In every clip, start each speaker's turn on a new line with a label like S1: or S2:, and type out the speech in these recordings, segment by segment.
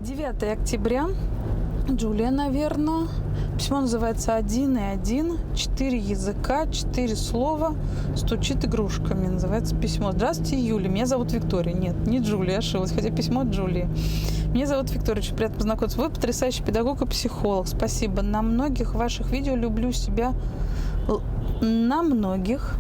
S1: 9 октября. Джулия, наверное. Письмо называется «1 и 1». 4 языка, 4 слова. Стучит игрушками. Называется письмо. Здравствуйте, Юля. Меня зовут Виктория. Нет, не Джулия, ошиблась. Хотя письмо от Джулии. Меня зовут Виктория. Очень приятно познакомиться. Вы потрясающий педагог и психолог. Спасибо. На многих ваших видео люблю себя. На многих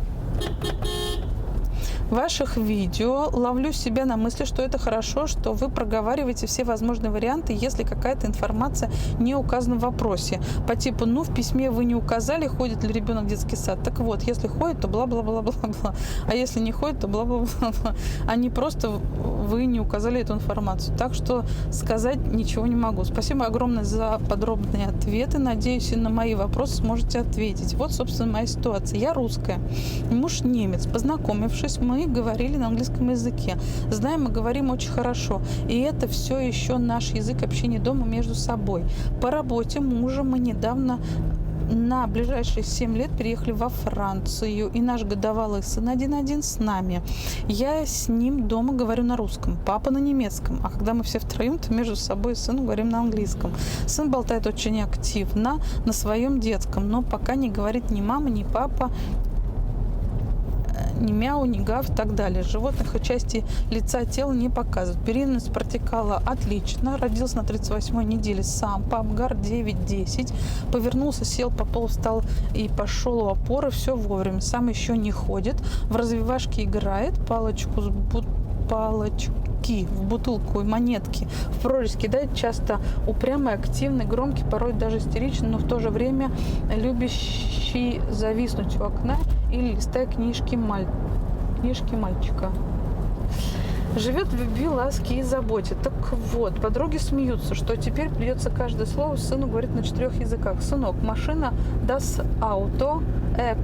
S1: ваших видео ловлю себя на мысли, что это хорошо, что вы проговариваете все возможные варианты, если какая-то информация не указана в вопросе. По типу, в письме вы не указали, ходит ли ребенок в детский сад. Так вот, если ходит, то бла-бла-бла-бла-бла. А если не ходит, то бла-бла-бла-бла. А не просто вы не указали эту информацию. Так что сказать ничего не могу. Спасибо огромное за подробные ответы. Надеюсь, и на мои вопросы сможете ответить. Вот, собственно, моя ситуация. Я русская, муж немец. Познакомившись, мы говорили на английском языке. Знаем и говорим очень хорошо. И это все еще наш язык общения дома между собой. По работе мужа мы недавно на ближайшие 7 лет переехали во Францию. И наш годовалый сын 1-1 с нами. Я с ним дома говорю на русском, папа на немецком. А когда мы все втроем, то между собой с сыном говорим на английском. Сын болтает очень активно на своем детском, но пока не говорит ни мама, ни папа, ни мяу, ни гав и так далее. Животных и части лица, тела не показывают. Беременность протекала отлично. Родился на 38-й неделе сам. По Апгар 9-10. Повернулся, сел по полу, встал и пошел у опоры. Все вовремя. Сам еще не ходит. В развивашке играет. Палочки в бутылку и монетки в прорезь кидает, часто упрямый, активный, громкий, порой даже истеричный, но в то же время любящий зависнуть у окна или листая книжки мальчика. Живет в любви, ласке и заботе. Так вот, подруги смеются, что теперь придется каждое слово сыну говорить на 4 языках. Сынок, машина, das Auto,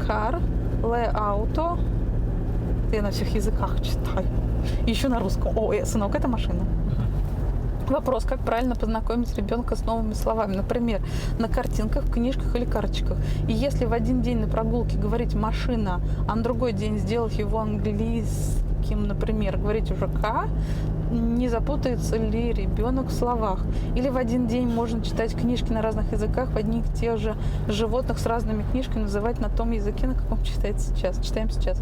S1: car, le Auto. Я на всех языках читаю. Еще на русском. Сынок, это машина. Вопрос, как правильно познакомить ребенка с новыми словами. Например, на картинках, в книжках или карточках. И если в один день на прогулке говорить «машина», а на другой день, сделав его английским, например, говорить уже «ка», не запутается ли ребенок в словах? Или в один день можно читать книжки на разных языках, в одних и тех же животных с разными книжками называть на том языке, на каком читаем сейчас.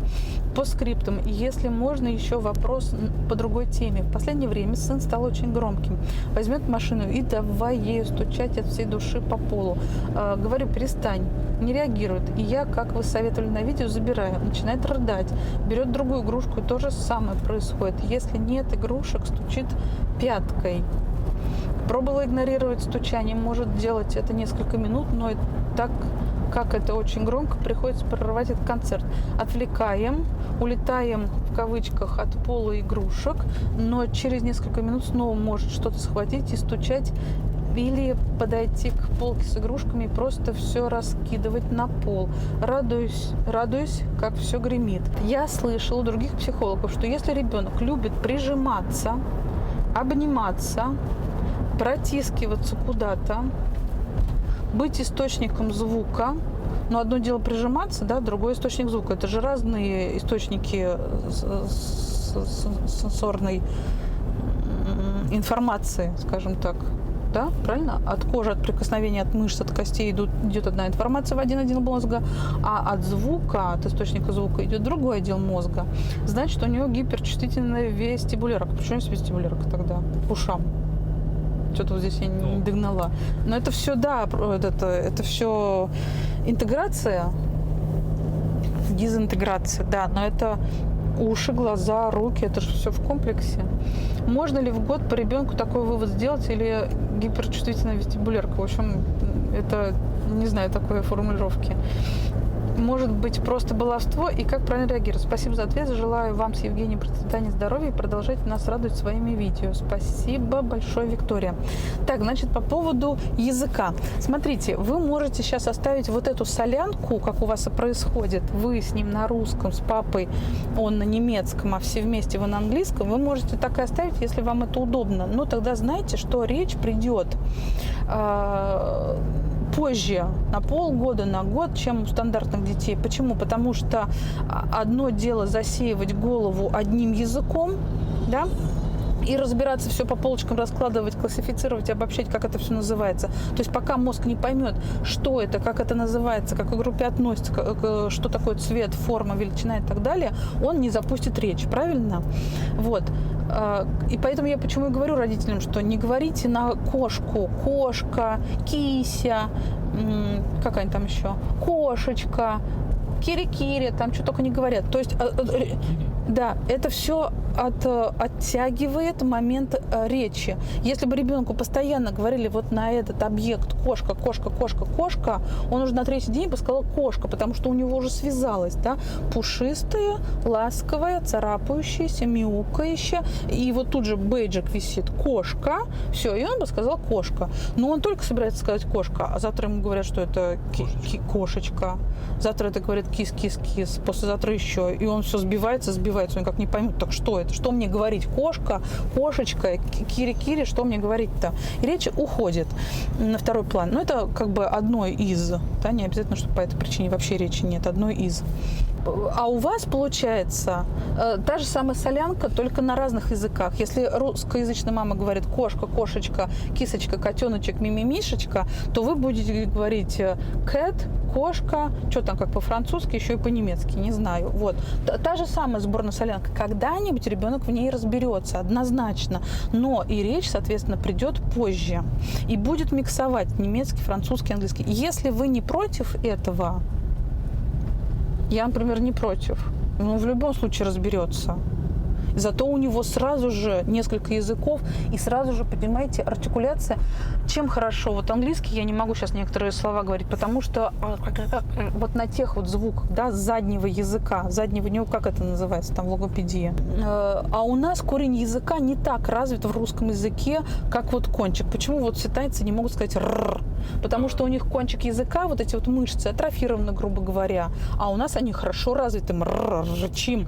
S1: По скриптам. Если можно, еще вопрос по другой теме. В последнее время сын стал очень громким. Возьмет машину и давай ею стучать от всей души по полу. Говорю, перестань. Не реагирует. И я, как вы советовали на видео, забираю. Начинает рыдать. Берет другую игрушку, и то же самое происходит. Если нет игрушек, стучит пяткой. Пробовала игнорировать стучание. Может делать это несколько минут, но так как это очень громко, приходится прерывать этот концерт. Отвлекаем, улетаем в кавычках от пола игрушек, но через несколько минут снова может что-то схватить и стучать, или подойти к полке с игрушками и просто все раскидывать на пол. Радуюсь, как все гремит. Я слышала у других психологов, что если ребенок любит прижиматься, обниматься, протискиваться куда-то, быть источником звука, но одно дело прижиматься, другой источник звука. Это же разные источники сенсорной информации, скажем так. Да, правильно? От кожи, от прикосновения, от мышц, от костей идет одна информация в один отдел мозга, а от звука, от источника звука идет другой отдел мозга. Значит, у него гиперчувствительная вестибулярка. Почему есть вестибулярка тогда? Ушам. Что-то вот здесь я не догнала. Но это все, это все интеграция, дезинтеграция, но это уши, глаза, руки, это же все в комплексе. Можно ли в год по ребенку такой вывод сделать или гиперчувствительная вестибулярка? В общем, это, не знаю такой формулировки. Может быть, просто баловство, и как правильно реагировать? Спасибо за ответ. Желаю вам с Евгением процветания, здоровья и продолжайте нас радовать своими видео. Спасибо большое, Виктория. Так, значит, по поводу языка. Смотрите, вы можете сейчас оставить вот эту солянку, как у вас и происходит. Вы с ним на русском, с папой, он на немецком, а все вместе вы на английском. Вы можете так и оставить, если вам это удобно. Но тогда знаете, что речь придет позже, на полгода, на год, чем у стандартных детей. Почему? Потому что одно дело засеивать голову одним языком, и разбираться, все по полочкам раскладывать, классифицировать, обобщать, как это все называется. То есть пока мозг не поймет, что это, как это называется, как к группе относится, что такое цвет, форма, величина и так далее, он не запустит речь, правильно? Вот. И поэтому я почему и говорю родителям, что не говорите на кошку, кошка, кися, как они там еще, кошечка, кири-кири, там что только не говорят. То есть, да, это все оттягивает момент речи. Если бы ребенку постоянно говорили вот на этот объект кошка, кошка, кошка, кошка, он уже на третий день бы сказал кошка, потому что у него уже связалось, да, пушистая, ласковая, царапающаяся, мяукающая, и вот тут же бейджик висит кошка, все, и он бы сказал кошка. Но он только собирается сказать кошка, а завтра ему говорят, что это кошечка, завтра это говорит кис-кис-кис, послезавтра еще, и он все сбивается, он никак не поймет, так что это, что мне говорить, кошка, кошечка, кири-кири, что мне говорить-то? И речь уходит на второй план. Но это как бы одно из, да, не обязательно, что по этой причине вообще речи нет, одно из. А у вас получается та же самая солянка, только на разных языках. Если русскоязычная мама говорит кошка, кошечка, кисочка, котеночек, мимимишечка, то вы будете говорить cat, кошка, что там как по-французски, еще и по-немецки, не знаю. Вот. Та же самая сборная солянка. Когда-нибудь ребенок в ней разберется, однозначно. Но и речь, соответственно, придет позже. И будет миксовать немецкий, французский, английский. Если вы не против этого, я, например, не против. Но в любом случае разберется. Зато у него сразу же несколько языков и сразу же, понимаете, артикуляция. Чем хорошо? Вот английский я не могу сейчас некоторые слова говорить, потому что вот на тех вот звуках, да, заднего языка, заднего, не как это называется там в логопедии. А у нас корень языка не так развит в русском языке, как вот кончик. Почему вот все тайцы не могут сказать «р»? Потому что у них кончик языка, вот эти вот мышцы атрофированы, грубо говоря, а у нас они хорошо развиты, рычим.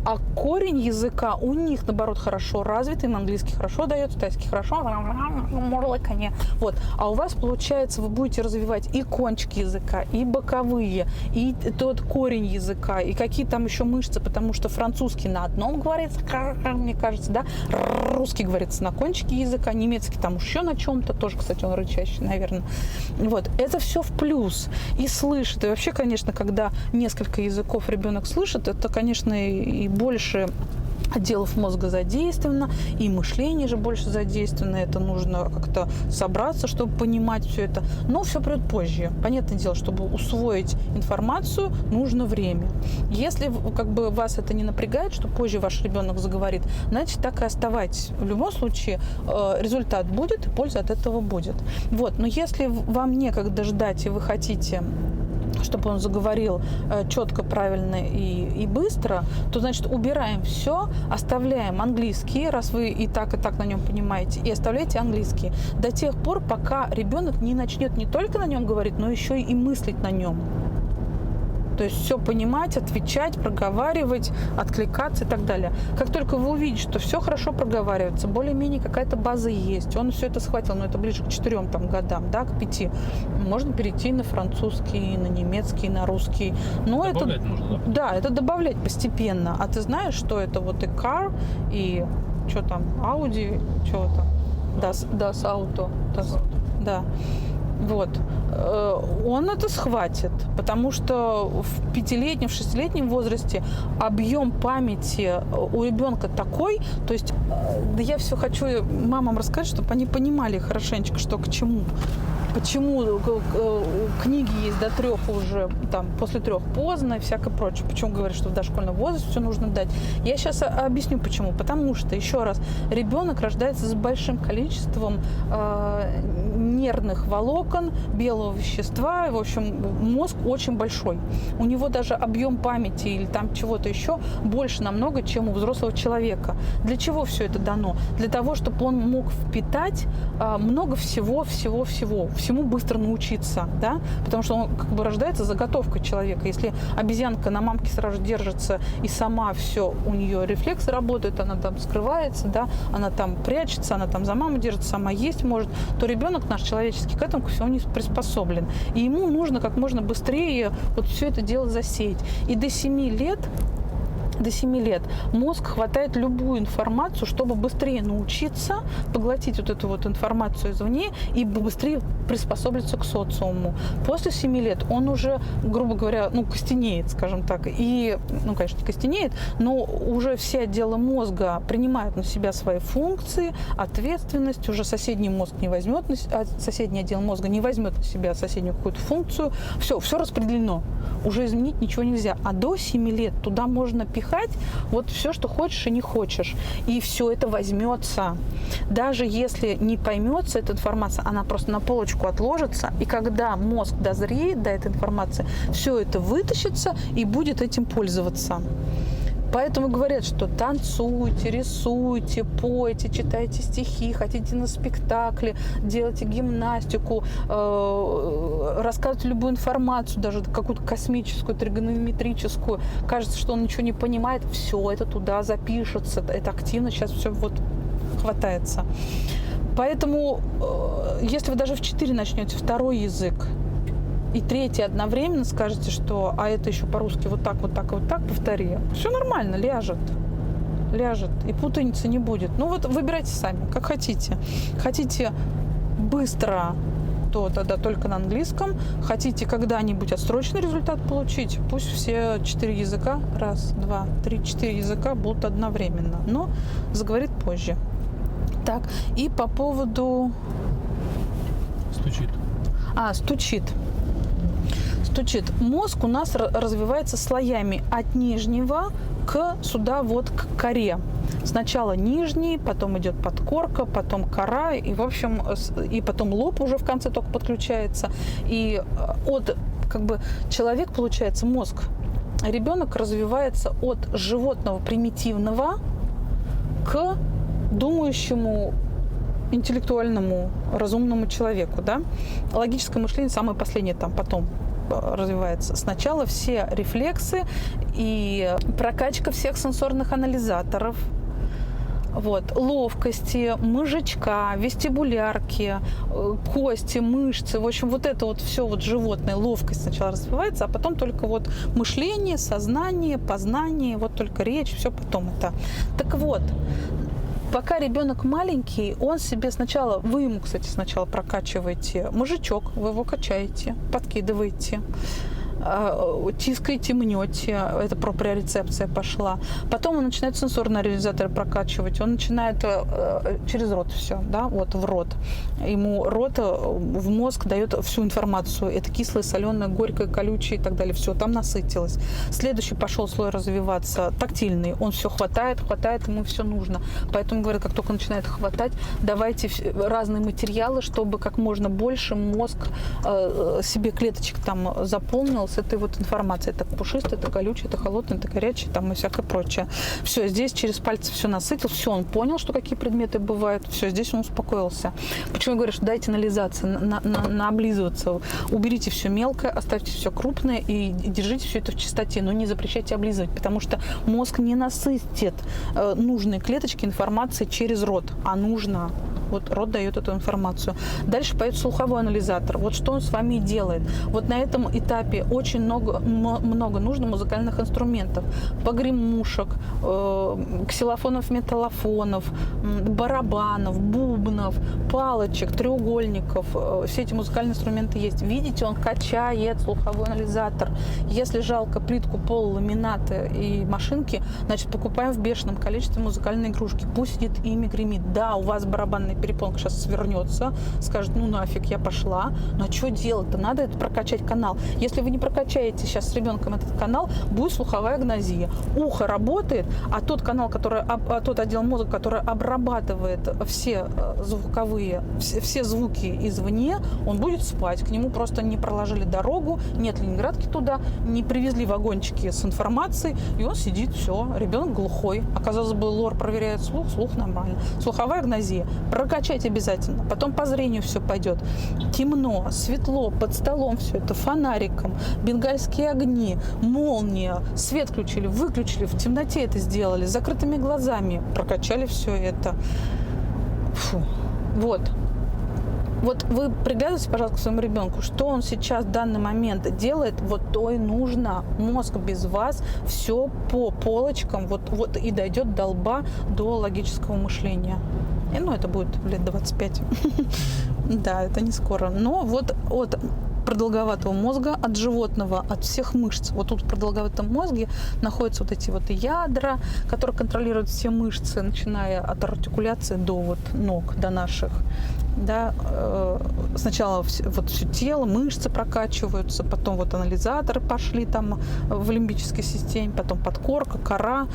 S1: А корень языка у них, наоборот, хорошо развит, им английский хорошо дается, тайский хорошо, мурлыканье. Вот. А у вас, получается, вы будете развивать и кончик языка, и боковые, и тот корень языка, и какие там еще мышцы, потому что французский на одном говорится, мне кажется, да, русский говорится на кончике языка, немецкий там еще на чем-то, тоже, кстати, он рычащий, наверное. Вот. Это все в плюс. И слышит. И вообще, конечно, когда несколько языков ребенок слышит, это, конечно, и больше отделов мозга задействовано, и мышление же больше задействовано. Это нужно как-то собраться, чтобы понимать все это. Но все придет позже. Понятное дело, чтобы усвоить информацию, нужно время. Если как бы вас это не напрягает, что позже ваш ребенок заговорит, значит, так и оставайтесь. В любом случае результат будет, и польза от этого будет. Вот. Но если вам некогда ждать, и вы хотите, чтобы он заговорил четко, правильно и быстро, то, значит, убираем все, оставляем английский, раз вы и так на нем понимаете, и оставляйте английский до тех пор, пока ребенок не начнет не только на нем говорить, но еще и мыслить на нем. То есть все понимать, отвечать, проговаривать, откликаться и так далее. Как только вы увидите, что все хорошо проговаривается, более-менее какая-то база есть, он все это схватил, но это ближе к 4 годам, да, к 5, можно перейти на французский, на немецкий, на русский. Но добавлять это нужно, да? Да, это добавлять постепенно. А ты знаешь, что это вот и car, и что там, Audi, что там, das Auto, да. Вот. Он это схватит, потому что в 5-летнем, в 6-летнем возрасте объем памяти у ребенка такой, то есть да я все хочу мамам рассказать, чтобы они понимали хорошенечко, что к чему. Почему книги есть до 3 уже, там, после 3 поздно и всякое прочее. Почему говорят, что в дошкольном возрасте все нужно дать. Я сейчас объясню почему. Потому что, еще раз, ребенок рождается с большим количеством нервных волокон, белого вещества. В общем, мозг очень большой. У него даже объем памяти или там чего-то еще больше намного, чем у взрослого человека. Для чего все это дано? Для того, чтобы он мог впитать много всему быстро научиться, да, потому что он как бы рождается заготовкой человека. Если обезьянка на мамке сразу держится и сама все, у нее рефлексы работают, она там скрывается, да, она там прячется, она там за маму держится, сама есть может, то ребенок наш человеческий к этому ко всему не приспособлен. И ему нужно как можно быстрее вот все это дело засеять. И до 7 лет до 7 лет мозг хватает любую информацию, чтобы быстрее научиться поглотить вот эту вот информацию извне и быстрее приспособиться к социуму. После 7 лет он уже, грубо говоря, костенеет, скажем так. И, конечно, не костенеет, но уже все отделы мозга принимают на себя свои функции, ответственность. Уже соседний мозг не возьмет, соседний отдел мозга не возьмет на себя соседнюю какую-то функцию. Все распределено. Уже изменить ничего нельзя. А до 7 лет туда можно пихать вот все, что хочешь и не хочешь. И все это возьмется. Даже если не поймется эта информация, она просто на полочку отложится. И когда мозг дозреет до этой информации, все это вытащится и будет этим пользоваться. Поэтому говорят, что танцуйте, рисуйте, пойте, читайте стихи, хотите на спектакле, делайте гимнастику, рассказывайте любую информацию, даже какую-то космическую, тригонометрическую. Кажется, что он ничего не понимает. Все это туда запишется. Это активно сейчас все вот хватается. Поэтому, если вы даже в 4 начнете второй язык, и третий одновременно скажете, что а это еще по-русски вот так, повтори. Все нормально, ляжет. И путаницы не будет. Вот выбирайте сами, как хотите. Хотите быстро, то тогда только на английском. Хотите когда-нибудь отсроченный результат получить, пусть все 4 языка, 1, 2, 3, 4 языка будут одновременно. Но заговорит позже. Так, и по поводу... Стучит. Мозг у нас развивается слоями от нижнего к коре. Сначала нижний, потом идет подкорка, потом кора, и, в общем, и потом лоб уже в конце только подключается. И человек, получается, мозг, ребенок развивается от животного примитивного к думающему, интеллектуальному, разумному человеку, да? Логическое мышление самое последнее там потом развивается. Сначала все рефлексы и прокачка всех сенсорных анализаторов, ловкости, мозжечка, вестибулярки, кости, мышцы, в общем, это все животное, ловкость сначала развивается, а потом только мышление, сознание, познание, только речь, все потом это. Так вот, пока ребенок маленький, он себе вы ему, кстати, сначала прокачиваете мозжечок, вы его качаете, подкидываете, тискаете, мнете, это проприорецепция пошла. Потом он начинает сенсорные реализаторы прокачивать, он начинает через рот все, да, в рот. Ему рот в мозг дает всю информацию. Это кислое, соленое, горькое, колючее и так далее. Все, там насытилось. Следующий пошел слой развиваться, тактильный. Он все хватает, ему все нужно. Поэтому, говорят, как только начинает хватать, давайте разные материалы, чтобы как можно больше мозг себе клеточек там заполнил с этой информацией. Это пушистое, это колючее, это холодное, это горячее, там и всякое прочее. Все, здесь через пальцы все насытил, все, он понял, что какие предметы бывают, все, здесь он успокоился. Почему я говорю, что дайте нализаться, наоблизываться, уберите все мелкое, оставьте все крупное и держите все это в чистоте, но не запрещайте облизывать, потому что мозг не насытит нужные клеточки информации через рот, а нужно. Рот дает эту информацию. Дальше пойдет слуховой анализатор. Что он с вами делает? На этом этапе очень много нужно музыкальных инструментов. Погремушек, ксилофонов, металлофонов, барабанов, бубнов, палочек, треугольников. Все эти музыкальные инструменты есть. Видите, он качает слуховой анализатор. Если жалко плитку, пол, ламинаты и машинки, значит, покупаем в бешеном количестве музыкальные игрушки. Пусть сидит и ими гремит. Да, у вас барабанная перепонка сейчас свернется, скажет, нафиг, я пошла. Но что делать-то? Надо это прокачать канал. Если вы не прокачаете сейчас с ребенком этот канал, будет слуховая агнозия. Ухо работает, а тот канал, тот отдел мозга, который обрабатывает все звуковые, все звуки извне, он будет спать. К нему просто не проложили дорогу, нет ленинградки туда, не привезли вагончики с информацией, и он сидит, все, ребенок глухой. А казалось бы, лор проверяет слух нормально. Слуховая агнозия. Прокачать обязательно. Потом по зрению все пойдет. Темно, светло, под столом все это, фонариком, бенгальские огни, молния, свет включили, выключили, в темноте это сделали, с закрытыми глазами прокачали все это. Вот вы приглядывайтесь, пожалуйста, к своему ребенку, что он сейчас в данный момент делает, вот то и нужно. Мозг без вас все по полочкам, вот и дойдет до лба, до логического мышления. И, ну, это будет лет 25. Да, это не скоро. Но вот от продолговатого мозга, от животного, от всех мышц. Вот тут в продолговатом мозге находятся вот эти вот ядра, которые контролируют все мышцы, начиная от артикуляции до вот ног, до наших. Да, сначала вот все тело, мышцы прокачиваются, потом вот анализаторы пошли там в лимбической системе, потом подкорка, кора.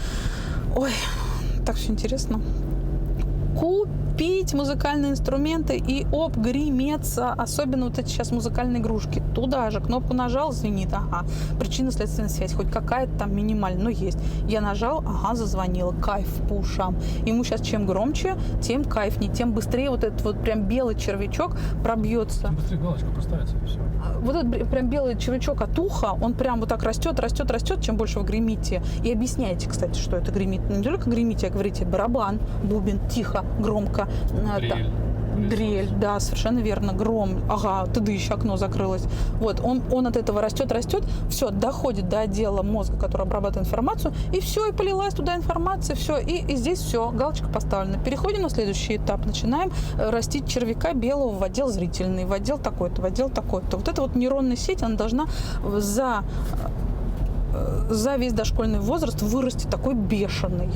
S1: Ой, так все интересно. Купить музыкальные инструменты и греметься. Особенно вот эти сейчас музыкальные игрушки. Туда же кнопку нажал, звенит, ага. Причинно-следственная связь, хоть какая-то там минимальная, но есть. Я нажал, ага, зазвонила. Кайф по ушам. Ему сейчас чем громче, тем кайфнее, тем быстрее вот этот вот прям белый червячок пробьется.
S2: Тем быстрее галочка поставится и все.
S1: Вот этот прям белый червячок от уха, он прям вот так растет, чем больше вы гремите. И объясняете, кстати, что это гремит. Не только гремите, а говорите барабан, бубен, тихо, громко. Дрель, да, совершенно верно, гром, ага, тыдыщ, окно закрылось. Вот, он от этого растет, все, доходит до отдела мозга, который обрабатывает информацию, и все, и полилась туда информация, все, и здесь все, галочка поставлена. Переходим на следующий этап, начинаем растить червяка белого в отдел зрительный, в отдел такой-то, в отдел такой-то. Вот эта вот нейронная сеть, она должна за весь дошкольный возраст вырасти такой бешеный.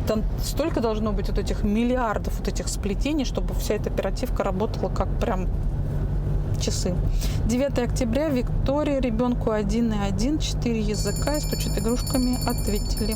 S1: Там столько должно быть вот этих миллиардов вот этих сплетений, чтобы вся эта оперативка работала как прям часы. 9 октября, Виктория, ребенку 1,1, 4 языка и стучат игрушками, ответили.